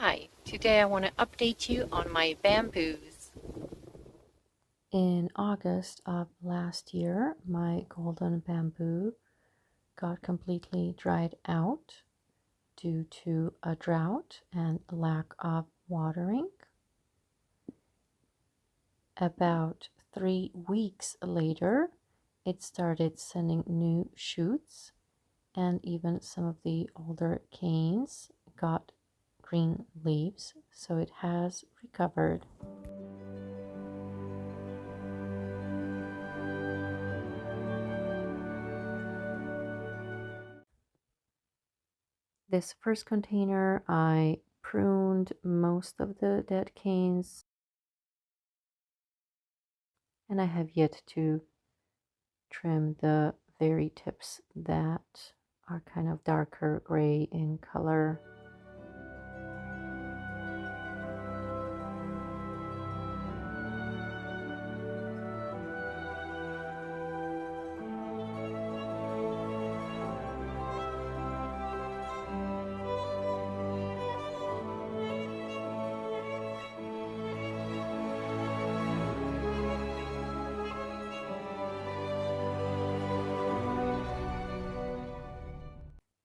Hi, today I want to update you on my bamboos. In August of last year, my golden bamboo got completely dried out due to a drought and lack of watering. About 3 weeks later, it started sending new shoots, and even some of the older canes got green leaves, so it has recovered. This first container, I pruned most of the dead canes, and I have yet to trim the very tips that are kind of darker gray in color.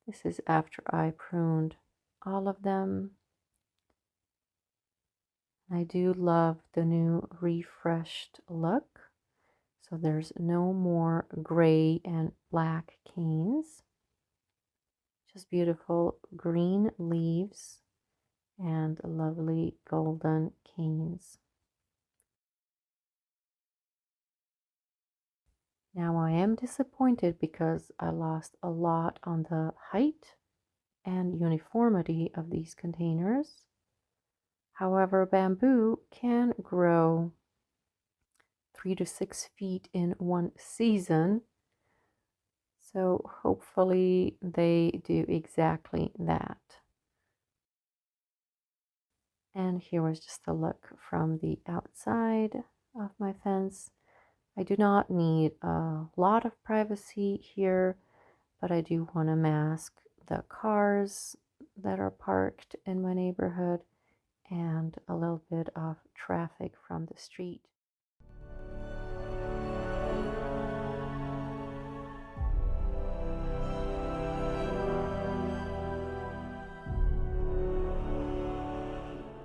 This is after I pruned all of them. I do love the new refreshed look. So there's no more gray and black canes. Just beautiful green leaves and lovely golden canes. Now I am disappointed because I lost a lot on the height and uniformity of these containers. However, bamboo can grow 3 to 6 feet in one season. So hopefully they do exactly that. And here was just a look from the outside of my fence. I do not need a lot of privacy here, but I do want to mask the cars that are parked in my neighborhood and a little bit of traffic from the street.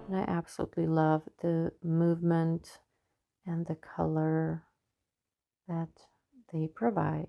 And I absolutely love the movement and the color that they provide.